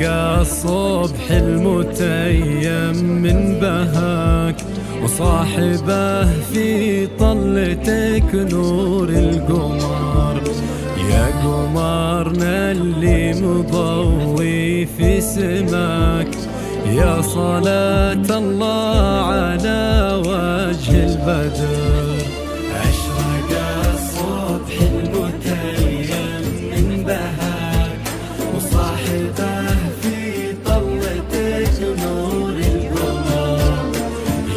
أشرق الصبح المتيم من بهاك، وصاحبه في طلتك نور القمر. يا قمرنا اللي مضوي في سماك، يا صلاة الله على وجه البدر. أشرق الصبح المتيم من بهاك، وصاحبه في طلتك نور القمر.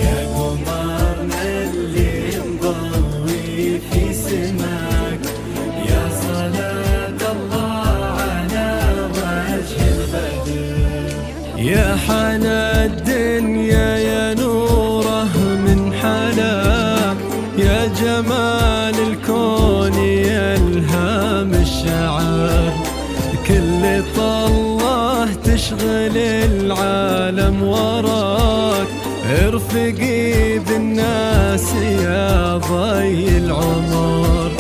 يا قمرنا اللي مضوي في سماك، يا صلاة الله على وجه البدر. يا حلا الدنيا يا نوره من حلاك، يا جمال الكون يا الهام الشعر. كل طله تشغل العالم وراك، ارفقي بالناس يا ضي العمر.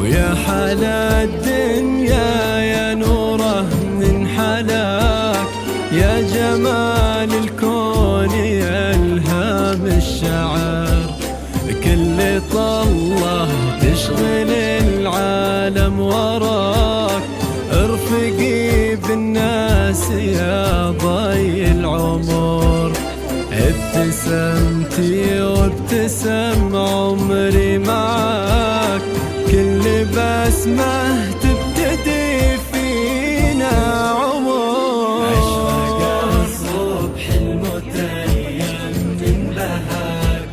ويا حلا الدنيا يا نوره من حلاك، يا جمال الكون يا الهام الشعر. كل طله تشغل العالم وراك، ارفقي بالناس يا ضي العمر. ابتسمتي وابتسم عمري معاك، كل بسمة تبتدي فينا عمر. أشرق الصبح المتيم من بهاك،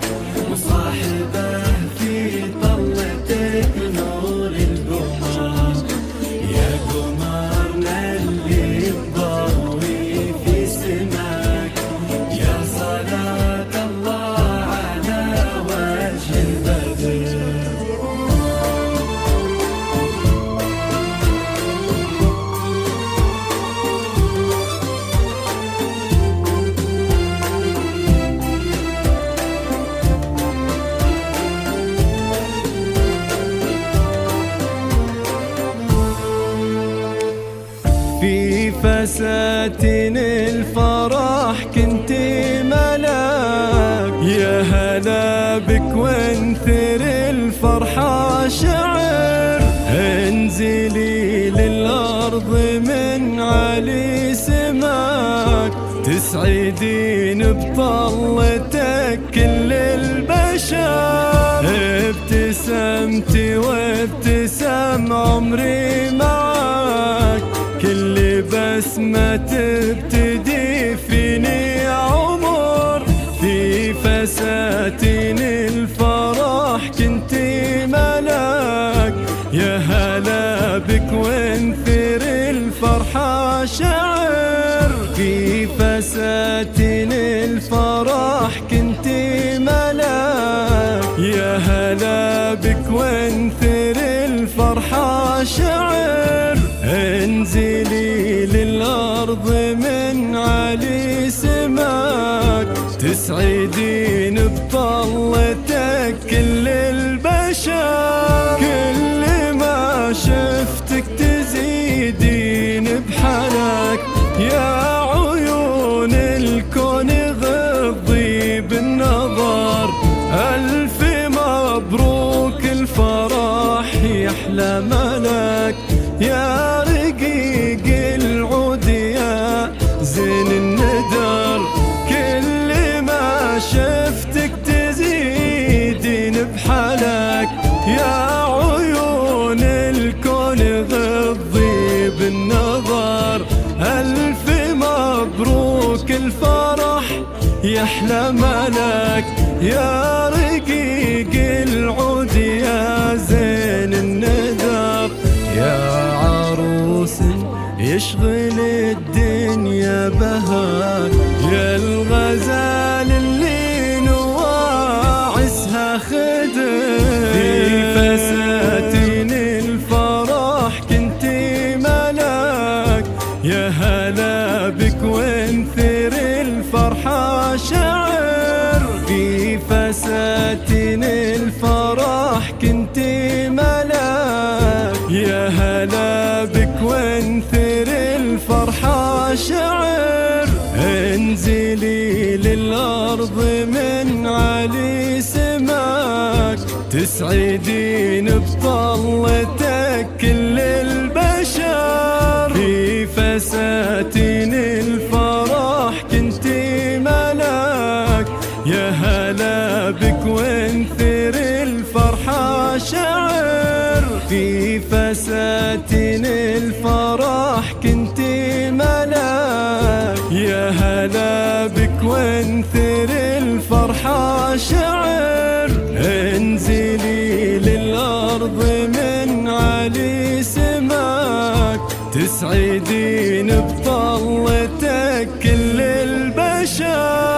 وصاحبه في طلتك نور القمر. يا قمرنا اللي مضوي في سماك، يا صلاة الله على وجه البدر. في فساتين الفرح كنتي ملاك، يا هلا بك وانثر الفرحة شعر. انزلي للأرض من علي سماك، تسعدين بطلتك كل البشر. ابتسمتي وابتسم عمري معاك، كل بسمة تبتدي فيني عمر. في فساتين الفرح كنتي ملاك، يا هلا بك وانثر الفرحة شعر. في فساتين الفرح كنتي ملاك، يا هلا بك وانثر الفرحة شعر. انزلي للأرض من علي سماك، تسعدين بطلتك كل البشر. كل ما شفتك تزيدين بحلاك، يا عيون الكون غضي بالنظر. ألف مبروك الفرح يحلى ملاك، يا رقيق العود يا زين الندر. كل ما شفتك تزيدين بحلاك، يا عيون الكون غضي بالنظر. ألف مبروك الفرح يحلى ملاك، يا رقيق العود يا زين الندر. يا عروس يشغل الدنيا بهاك، يا الغزال اللي نواعسها خدر. في فساتين الفرح كنتي ملاك، يا هلا بك وانثر الفرحة شعر. في فساتين الفرح كنتي ملاك، يا هلا بك وانثر الفرحة شعر. الأرض من علي سماك، تسعدين بطلتك كل البشر. في فساتين الفرح كنتي ملاك، يا هلا بك وانثر الفرحة شعر. في فساتين الفرح كنتي ملاك، يا هلا بك وانثر الفرحة شعر. انزلي للأرض من علي سماك، تسعدين بطلتك كل البشر.